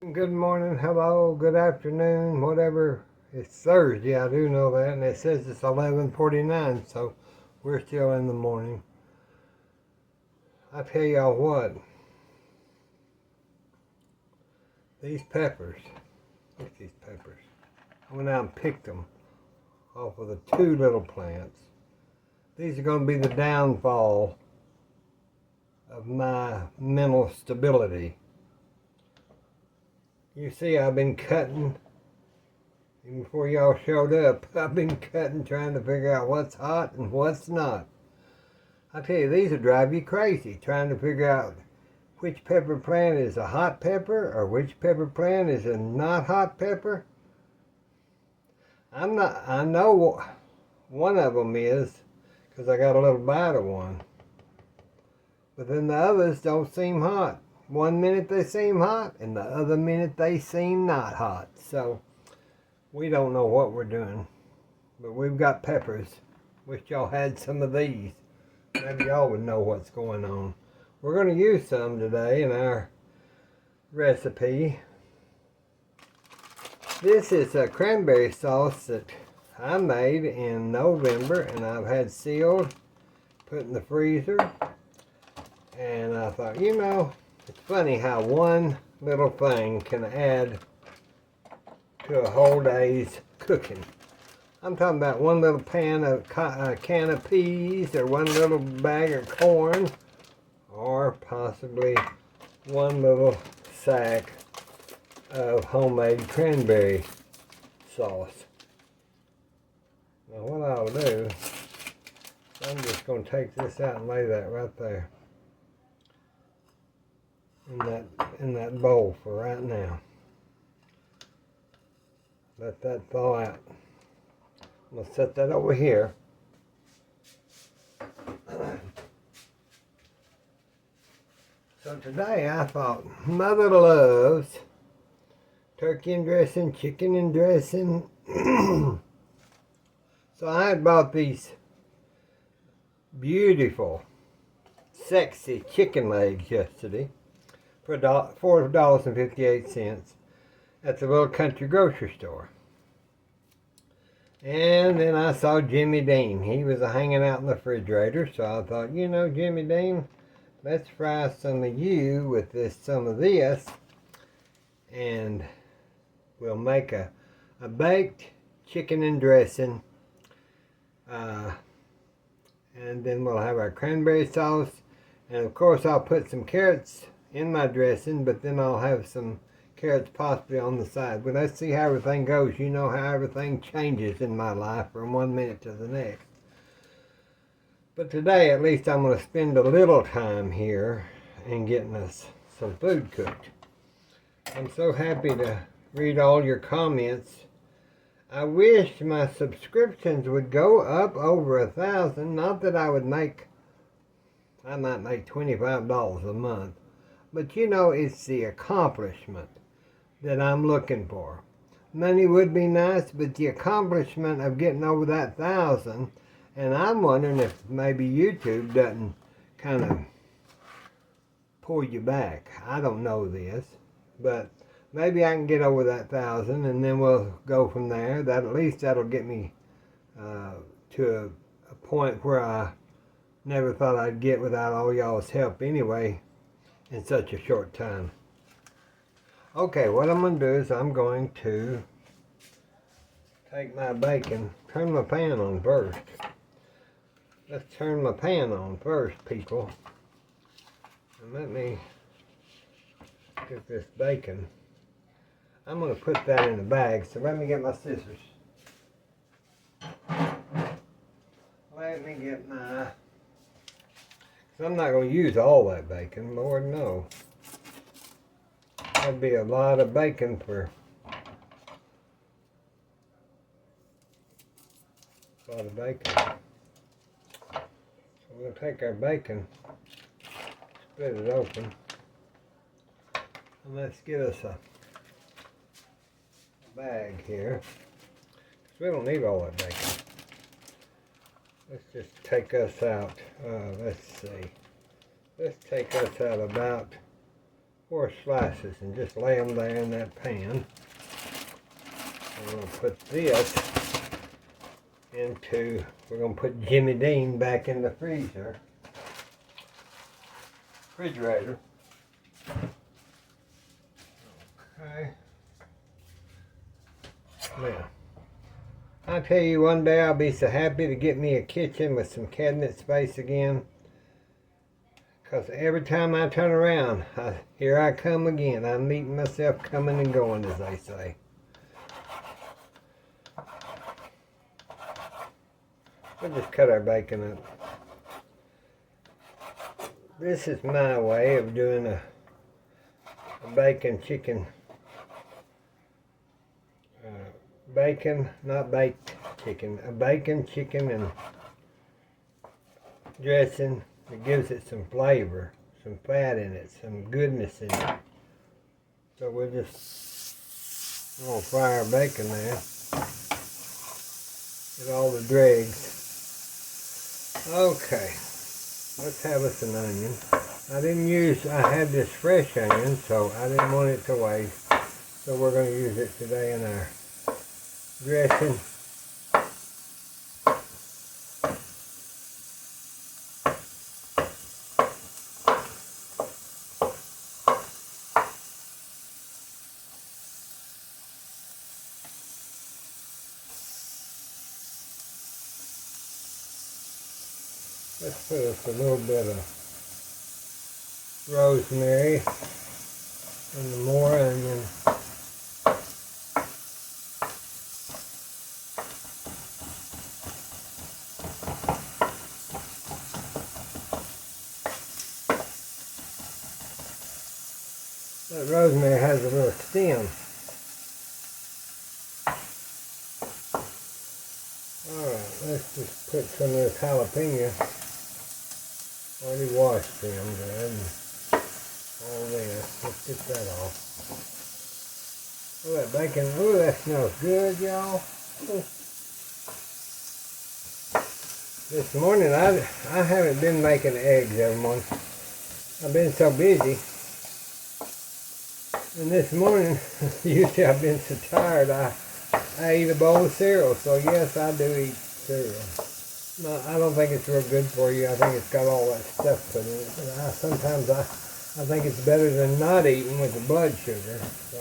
Good morning, hello, good afternoon, whatever. It's Thursday, I do know that, and it says it's 11:49, so we're still in the morning. I tell y'all what, these peppers, look at these peppers. I went out and picked them off of the two little plants. These are going to be the downfall of my mental stability. You see, I've been cutting. Even before y'all showed up, I've been cutting, trying to figure out what's hot and what's not. I tell you, these will drive you crazy, trying to figure out which pepper plant is a hot pepper or which pepper plant is a not hot pepper. I know one of them is, because I got a little bite of one. But then the others don't seem hot. One minute they seem hot, and the other minute they seem not hot. So we don't know what we're doing. But we've got peppers. Wish y'all had some of these. Maybe y'all would know what's going on. We're going to use some today in our recipe. This is a cranberry sauce that I made in November, and I've had sealed, put in the freezer. And I thought, you know, it's funny how one little thing can add to a whole day's cooking. I'm talking about one little can of peas, or one little bag of corn, or possibly one little sack of homemade cranberry sauce. Now what I'll do, I'm just going to take this out and lay that right there in that bowl for right now. Let that thaw out. I'm going to set that over here. So today I thought, Mother loves turkey and dressing, chicken and dressing. So I had bought these beautiful, sexy chicken legs yesterday for $4.58 at the little country grocery store. And then I saw Jimmy Dean. He was hanging out in the refrigerator, so I thought, you know, Jimmy Dean, let's fry some of you with some of this, and we'll make a baked chicken and dressing, and then we'll have our cranberry sauce, and of course I'll put some carrots in my dressing, but then I'll have some carrots possibly on the side. But let's see how everything goes. You know how everything changes in my life from one minute to the next. But today, at least, I'm going to spend a little time here and getting us some food cooked. I'm so happy to read all your comments. I wish my subscriptions would go up over 1,000. Not that I might make $25 a month. But you know, it's the accomplishment that I'm looking for. Money would be nice, but the accomplishment of getting over that 1,000, and I'm wondering if maybe YouTube doesn't kind of pull you back. I don't know this, but maybe I can get over that 1,000, and then we'll go from there. That at least that'll get me to a point where I never thought I'd get without all y'all's help anyway in such a short time. Okay, what I'm going to do is I'm going to take my bacon, turn my pan on first. Let's turn my pan on first, people. And let me get this bacon. I'm going to put that in a bag, so let me get my scissors. Let me get my... Cause I'm not going to use all that bacon, Lord no. That'd be a lot of bacon for a lot of bacon. So we'll take our bacon, split it open, and let's get us a bag here. Cause we don't need all that bacon. Let's just take us out. Let's see. Let's take us out about 4 slices and just lay them there in that pan. I'm going to put this into, we're going to put Jimmy Dean back in the refrigerator. Okay. Now, I tell you, one day I'll be so happy to get me a kitchen with some cabinet space again. Because every time I turn around, here I come again. I'm meeting myself coming and going, as they say. We'll just cut our bacon up. This is my way of doing a bacon chicken. Bacon, not baked chicken. A bacon chicken and dressing. It gives it some flavor, some fat in it, some goodness in it. So we're just going to fry our bacon there. Get all the dregs. Okay, let's have us an onion. I had this fresh onion, so I didn't want it to waste. So we're going to use it today in our dressing. Let's put us a little bit of rosemary and the more onion. That rosemary has a little stem. Alright, let's just put some of this jalapeno. Already washed them good and all this. Let's get that off. Oh, that bacon, oh, that smells good, y'all. This morning, I haven't been making eggs every morning. I've been so busy. And this morning, usually I've been so tired, I eat a bowl of cereal. So yes, I do eat cereal. No, I don't think it's real good for you. I think it's got all that stuff put in it. But sometimes I think it's better than not eating with the blood sugar. So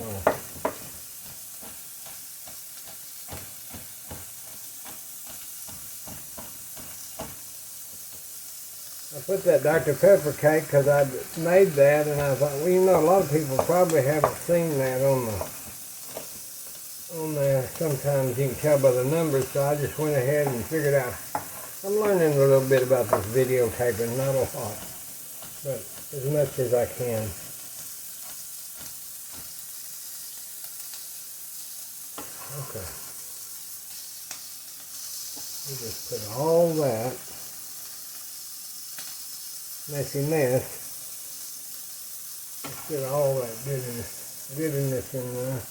I put that Dr. Pepper cake because I made that, and I thought, well, you know, a lot of people probably haven't seen that on there. Sometimes you can tell by the numbers, so I just went ahead and figured out. I'm learning a little bit about this videotaping, not a lot, but as much as I can. Okay. We just put all that messy mess. Let's get all that goodness in there.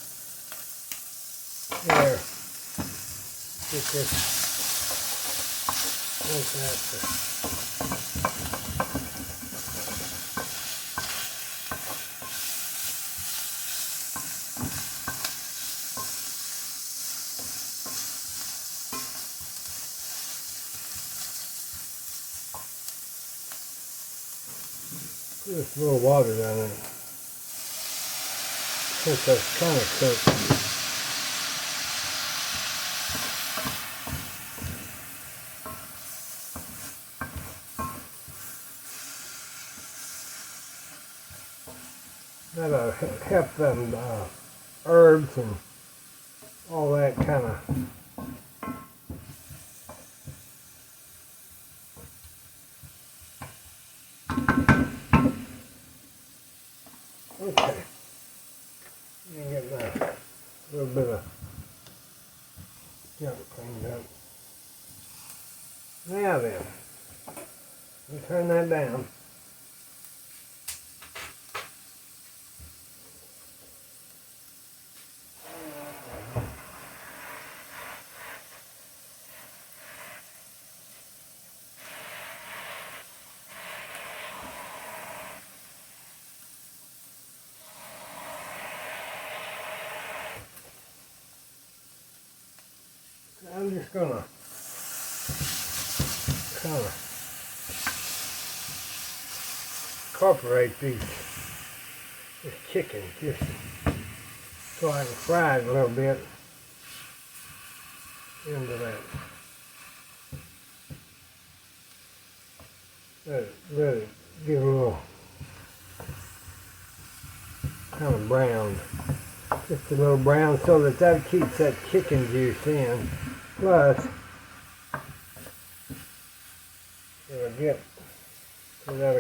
There. Get this. What's that? Put this little water down there. Since that's kind of cooked. That'll help them herbs and all that kind of. Okay. Let me get that little bit of junk cleaned up. Now then, let me turn that down. just gonna kind of incorporate this chicken just so I can fry it a little bit into that. Let it get a little kind of brown. Just a little brown so that keeps that chicken juice in. Plus, that'll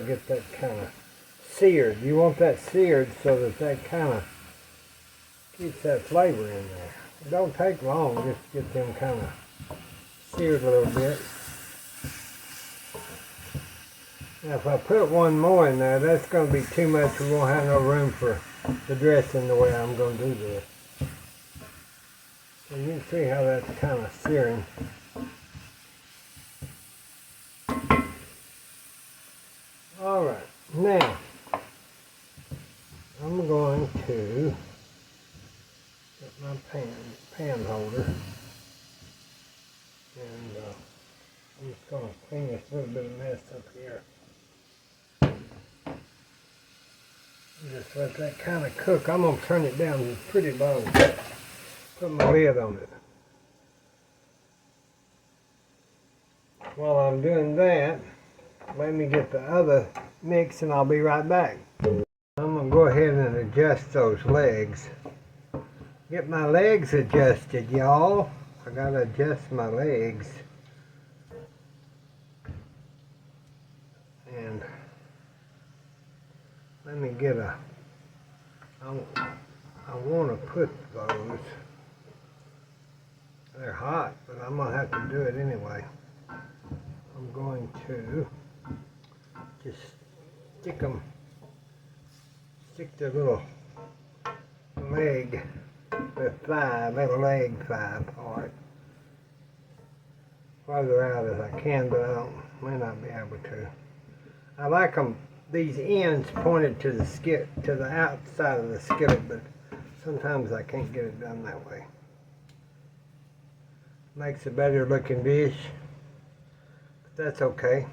get that kind of seared. You want that seared so that kind of keeps that flavor in there. It don't take long just to get them kind of seared a little bit. Now if I put one more in there, that's going to be too much. We won't have no room for the dressing the way I'm going to do this. And you can see how that's kind of searing. Alright, now I'm going to get my pan holder, and I'm just going to clean this little bit of mess up here. Just let that kind of cook. I'm going to turn it down pretty low. Put my lid on it. While I'm doing that, let me get the other mix and I'll be right back. I'm going to go ahead and adjust those legs. Get my legs adjusted, y'all. I got to adjust my legs. And let me get I want to put those. They're hot, but I'm going to have to do it anyway. I'm going to just stick the little leg, little leg thigh part farther out as I can, but I may not be able to. I like these ends pointed to the outside of the skillet, but sometimes I can't get it done that way. Makes a better looking dish, but that's okay.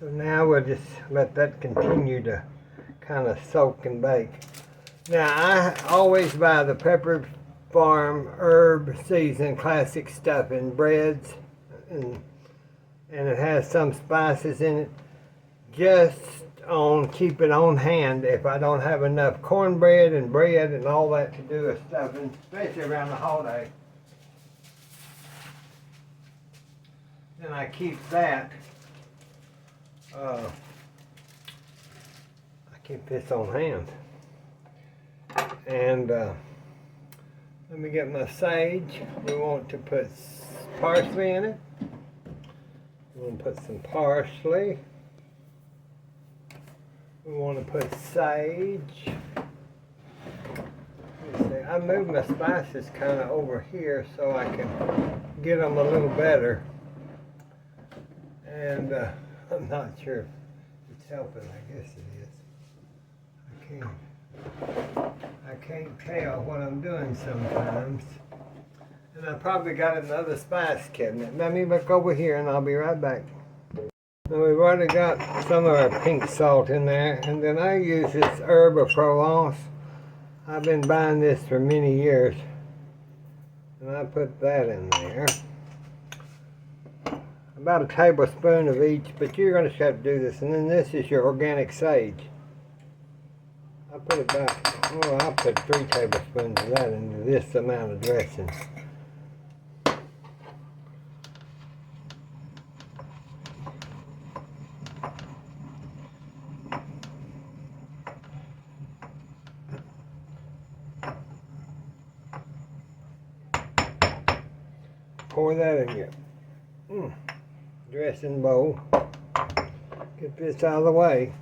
So now we'll just let that continue to kind of soak and bake. Now I always buy the Pepper Farm herb seasoned classic stuff in breads, and it has some spices in it. Just keep it on hand if I don't have enough cornbread and bread and all that to do a stuffing, especially around the holiday. Then I keep that. I keep this on hand. And let me get my sage. We want to put parsley in it. We want to put some parsley. We want to put sage. I moved my spices kind of over here so I can get them a little better. And I'm not sure if it's helping. I guess it is. I can't tell what I'm doing sometimes. And I probably got another spice cabinet. Let me look over here and I'll be right back. Now we've already got some of our pink salt in there, and then I use this herb of Provence. I've been buying this for many years, and I put that in there. About a tablespoon of each, but you're going to have to do this. And then this is your organic sage. I put I'll put 3 tablespoons of that into this amount of dressing. Pour that in your dressing bowl. Get this out of the way.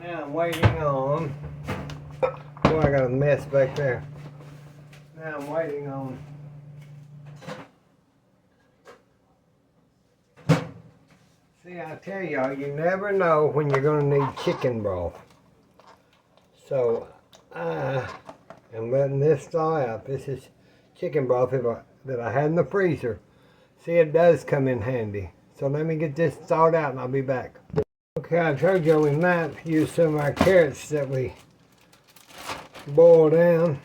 Now I'm waiting on, oh, I got a mess back there. Now I'm waiting on, see, I tell y'all, you never know when you're going to need chicken broth. So I and letting this thaw out. This is chicken broth that I had in the freezer. See, it does come in handy. So let me get this thawed out and I'll be back. Okay, I told you we might use some of our carrots that we boiled down.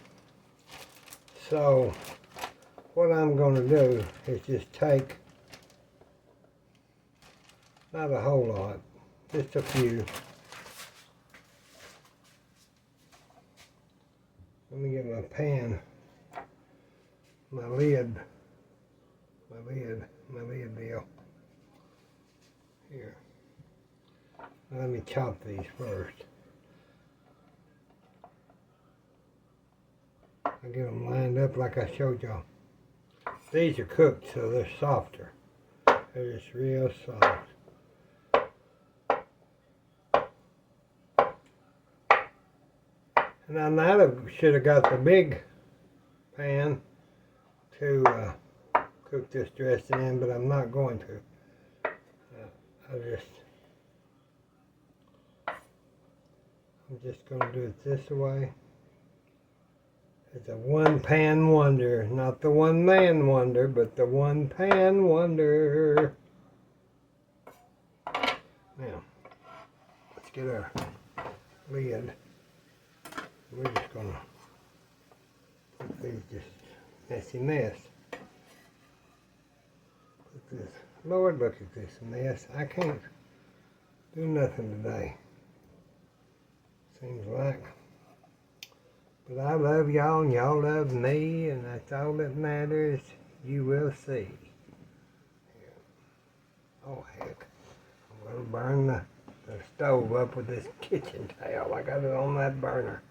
So what I'm going to do is just take, not a whole lot, just a few. Let me get my pan, my lid deal. Here. Let me chop these first. I get them lined up like I showed y'all. These are cooked, so they're softer. They're just real soft. And I might have should have got the big pan to cook this dressing in, but I'm not going to. I'm just going to do it this way. It's a one-pan wonder, not the one-man wonder, but the one-pan wonder. Now, let's get our lid. We're just going to put these just messy mess. Put this. Lord, look at this mess. I can't do nothing today. Seems like. But I love y'all and y'all love me, and that's all that matters. You will see. Oh heck. I'm going to burn the stove up with this kitchen towel. I got it on that burner.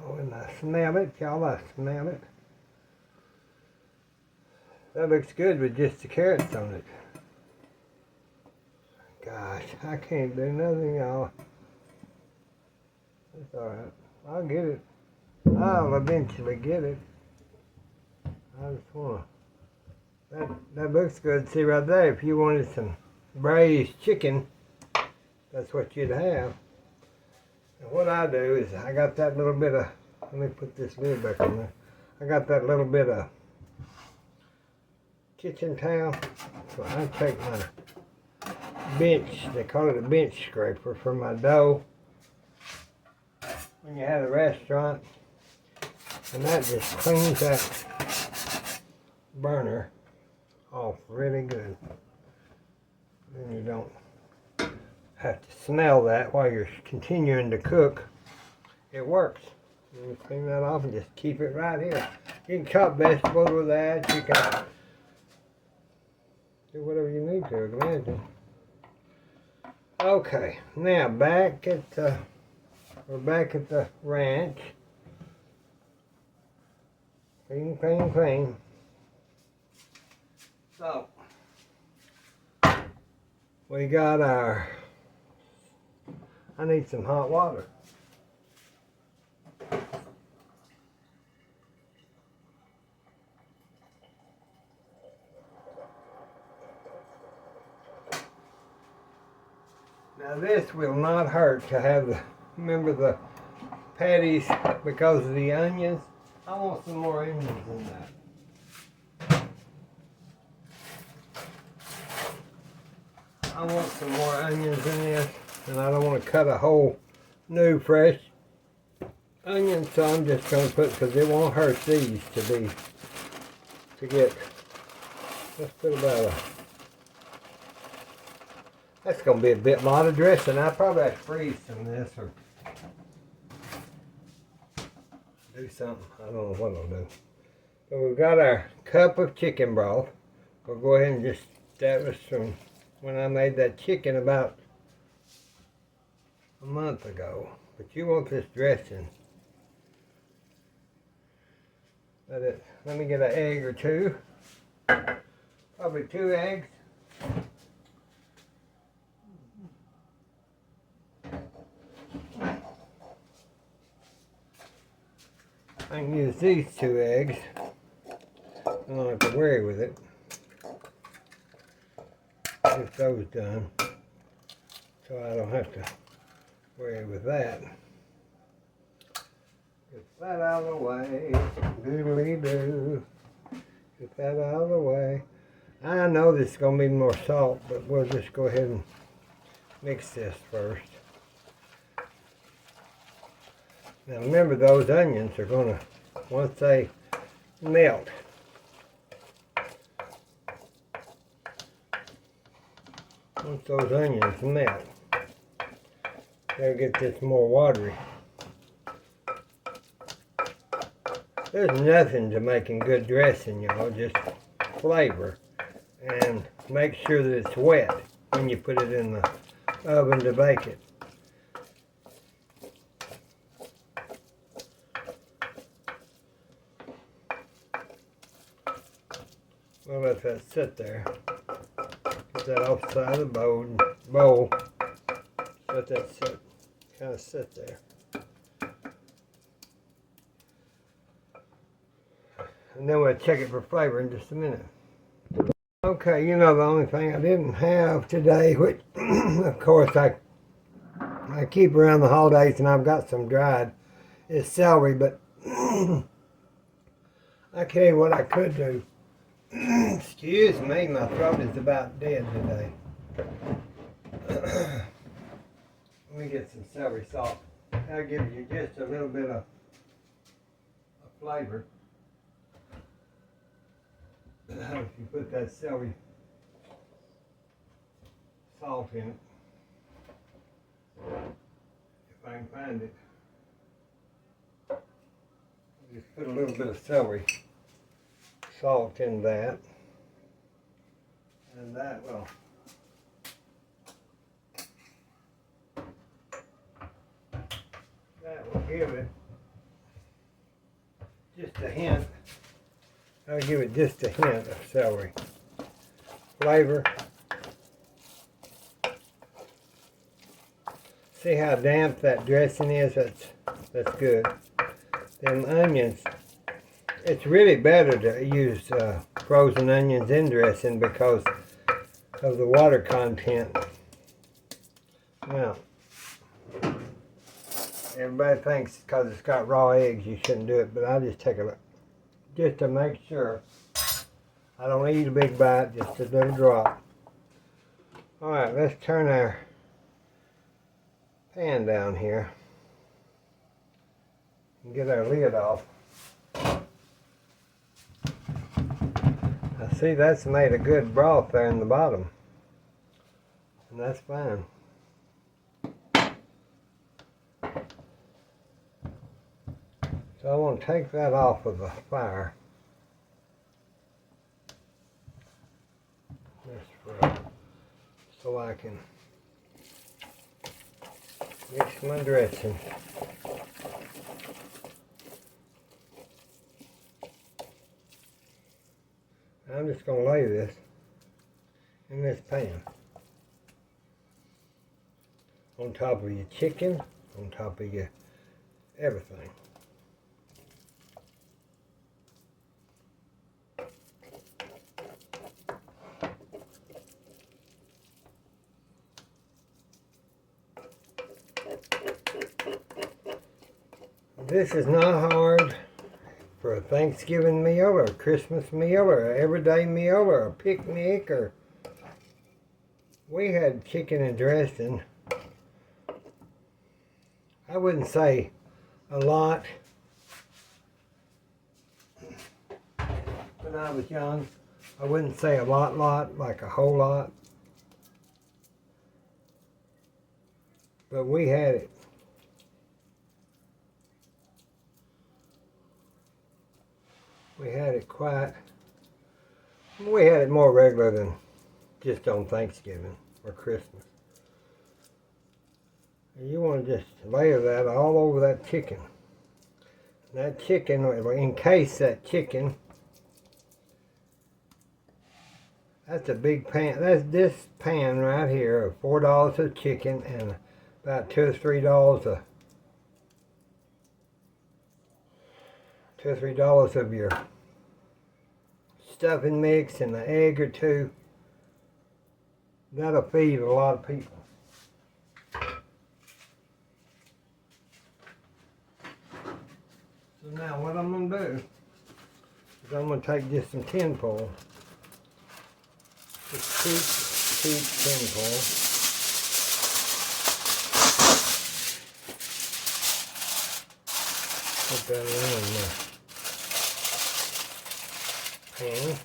Oh, and I smell it, y'all. I smell it. That looks good with just the carrots on it. Gosh, I can't do nothing, y'all. It's alright. I'll get it. I'll eventually get it. I just want to. That looks good. See right there, if you wanted some braised chicken, that's what you'd have. And what I do is I got that little bit of, let me put this lid back on there. I got that little bit of kitchen towel. So I take my bench, they call it a bench scraper, for my dough. When you have a restaurant, and that just cleans that burner off really good. Then you don't have to smell that while you're continuing to cook. It works. You clean that off and just keep it right here. You can chop vegetables with that. You can do whatever you need to, imagine. Okay, now we're back at the ranch. Clean, clean, clean. So, we got our, I need some hot water. Now this will not hurt to have the, remember the patties because of the onions. I want some more onions in that. I want some more onions in this, and I don't want to cut a whole new fresh onion, so I'm just going to put, because it won't hurt these to get, let's put about that's going to be a lot of dressing. I probably have to freeze some of this or do something. I don't know what I'll do. So we've got our cup of chicken broth. We'll go ahead and just, that was from when I made that chicken about a month ago. But you want this dressing. Let me get an egg or two. Probably 2 eggs. I can use these 2 eggs. I don't have to worry with it. Get those done. So I don't have to worry with that. Get that out of the way. Doodly-doo. Get that out of the way. I know this is going to be more salt, but we'll just go ahead and mix this first. Now remember, those onions are going to, once they melt, once those onions melt, they'll get this more watery. There's nothing to making good dressing, y'all, just flavor. And make sure that it's wet when you put it in the oven to bake it. We'll let that sit there. Get that off the side of the bowl. Let that sit, kind of sit there. And then we'll check it for flavor in just a minute. Okay, you know, the only thing I didn't have today, which of course I keep around the holidays and I've got some dried, is celery, but I tell you what I could do. Excuse me, my throat is about dead today. Let me get some celery salt. That'll give you just a little bit of flavor. If you put that celery salt in it, if I can find it, just put a little bit of celery salt in that, and that will give it just a hint. I'll give it just a hint of celery flavor. See how damp that dressing is? That's good. Them onions, it's really better to use frozen onions in dressing because of the water content. Now, everybody thinks because it's got raw eggs you shouldn't do it, but I'll just take a look. Just to make sure. I don't eat a big bite, just a little drop. Alright, let's turn our pan down here and get our lid off. I see that's made a good broth there in the bottom, and that's fine. So I want to take that off of the fire. So I can mix my dressing. I'm just going to lay this in this pan on top of your chicken, on top of your everything. This is not hard for a Thanksgiving meal or a Christmas meal or an everyday meal or a picnic. Or we had chicken and dressing. I wouldn't say a lot when I was young. I wouldn't say a lot, like a whole lot. But we had it. We had it we had it more regular than just on Thanksgiving or Christmas. And you want to just layer that all over that chicken. That chicken, encase that chicken. That's a big pan. That's this pan right here of $4 of chicken and about $2 or $3 of your stuffing mix and an egg or two. That'll feed a lot of people. now what I'm going to do is I'm going to take just some tin foil. Just cheap tin foil. Put that in the pan.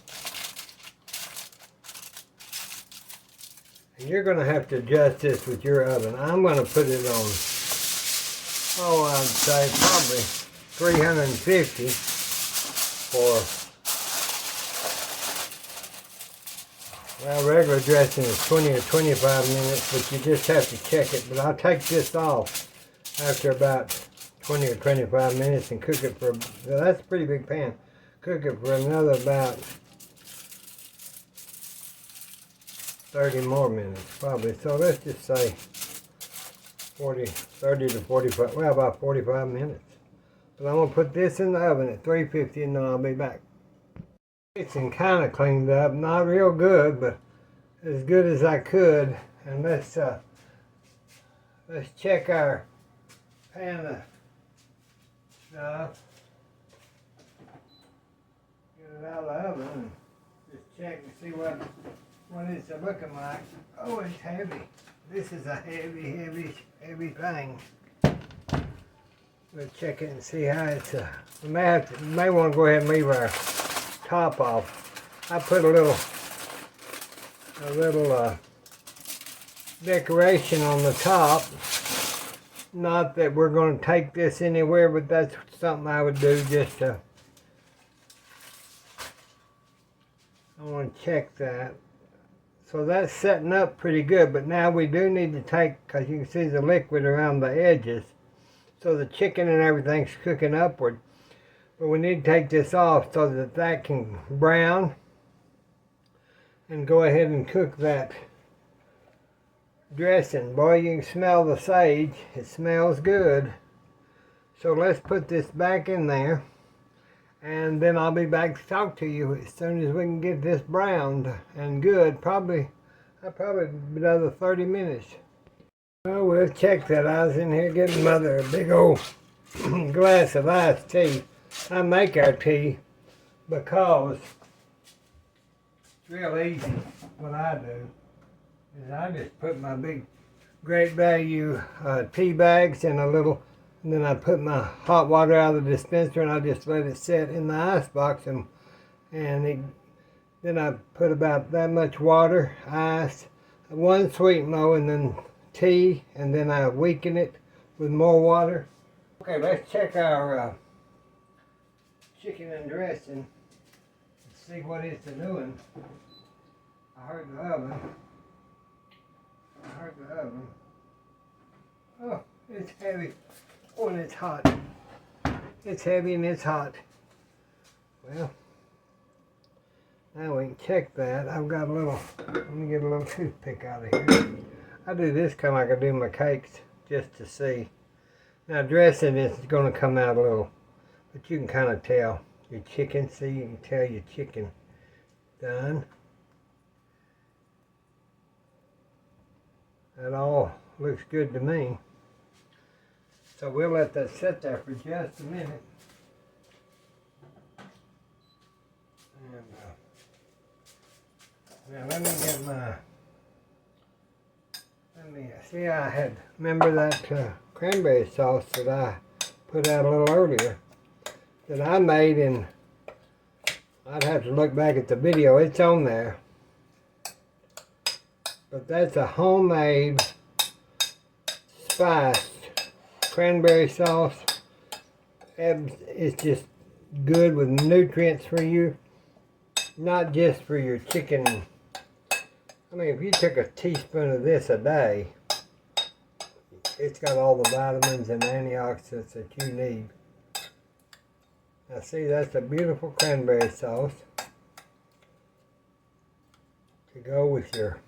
And you're going to have to adjust this with your oven. I'm going to put it on, I'd say probably 350 for, well, regular dressing is 20 or 25 minutes, but you just have to check it. But I'll take this off after about 20 or 25 minutes and cook it for, well, that's a pretty big pan. Cook it for another about 30 more minutes probably. So let's just say 30 to 45, well, about 45 minutes. But I'm going to put this in the oven at 350 and then I'll be back. It's kind of cleaned up, not real good, but as good as I could. And let's check our pan of stuff. Get it out of the oven and just check and see what it's looking like. Oh, it's heavy. This is a heavy thing. We'll check it and see how it's. We may want to go ahead and leave our top off. I put a little decoration on the top. Not that we're going to take this anywhere, but that's something I would do just to. I want to check that. So that's setting up pretty good, but now we do need to take, because you can see the liquid around the edges. So the chicken and everything's cooking upward. But we need to take this off so that that can brown and go ahead and cook that dressing. Boy, you can smell the sage. It smells good. So let's put this back in there. And then I'll be back to talk to you as soon as we can get this browned and good. Probably another 30 minutes. Well, we'll check that. I was in here getting Mother a big old glass of iced tea. I make our tea because it's real easy. What I do is I just put my big Great Value tea bags in a little, and then I put my hot water out of the dispenser and I just let it sit in the ice box, then I put about that much water, ice, one sweeten though, and then tea, and then I weaken it with more water. Okay, let's check our chicken and dressing and see what it's doing. I heard the oven. Oh, it's heavy. Oh, and it's hot. It's heavy and it's hot. Well, now we can check that. I've got a little, let me get a little toothpick out of here. I do this kind of like I do my cakes, just to see. Now dressing this is going to come out a little, but you can kind of tell your chicken. See, you can tell your chicken done. That all looks good to me. So we'll let that sit there for just a minute. And now let me get my, see, I had, remember that cranberry sauce that I put out a little earlier that I made, and I'd have to look back at the video, it's on there. But that's a homemade spiced cranberry sauce. It's just good with nutrients for you, not just for your chicken. I mean, if you took a teaspoon of this a day, it's got all the vitamins and antioxidants that you need. Now see, that's a beautiful cranberry sauce to go with your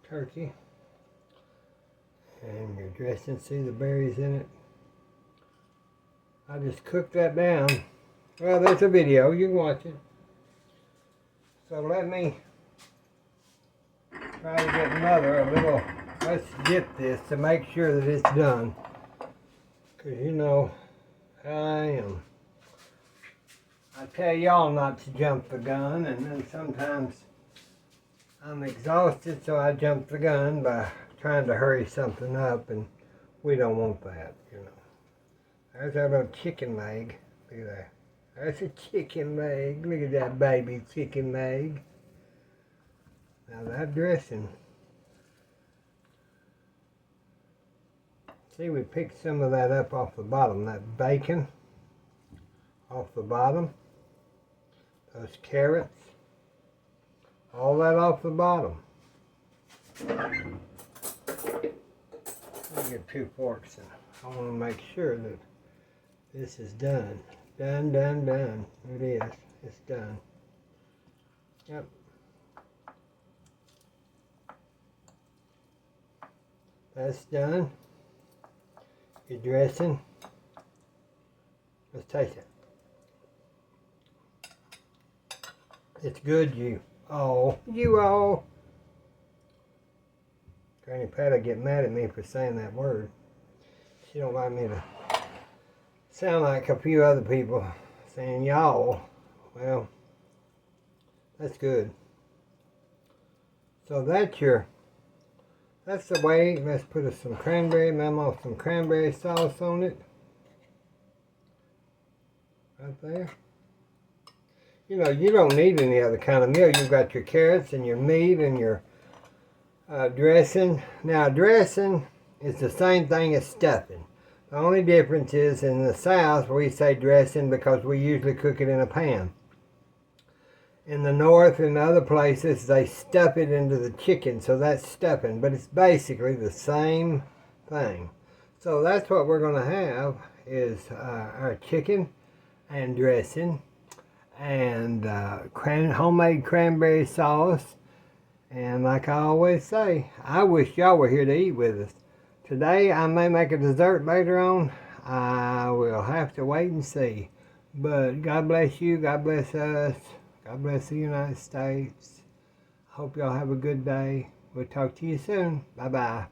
turkey and your dressing. See the berries in it. I just cooked that down. Well, there's a video, you can watch it. So let me try to get Mother a little, let's get this to make sure that it's done. Because you know how I am. I tell y'all not to jump the gun, and then sometimes I'm exhausted, so I jump the gun by trying to hurry something up, and we don't want that, you know. There's our little chicken leg. Look at that. There's a chicken leg. Look at that baby chicken leg. Now that dressing. See, we picked some of that up off the bottom. That bacon off the bottom. Those carrots. All that off the bottom. Let me get 2 forks and I want to make sure that this is done. Done, done, done. It is. It's done. Yep. That's done. Your dressing. Let's taste it. It's good, you all. You all. Granny Pat'll get mad at me for saying that word. She don't like me to sound like a few other people saying y'all. Well, that's good. So that's the way. Let's put some cranberry, mama, some cranberry sauce on it. Right there. You know, you don't need any other kind of meal. You've got your carrots and your meat and your dressing. Now, dressing is the same thing as stuffing. The only difference is in the South we say dressing because we usually cook it in a pan. In the North and other places they stuff it into the chicken, so that's stuffing, but it's basically the same thing. So that's what we're going to have is our chicken and dressing and homemade cranberry sauce. And like I always say, I wish y'all were here to eat with us. Today I may make a dessert later on. I will have to wait and see. But God bless you, God bless us, God bless the United States. Hope y'all have a good day. We'll talk to you soon. Bye-bye.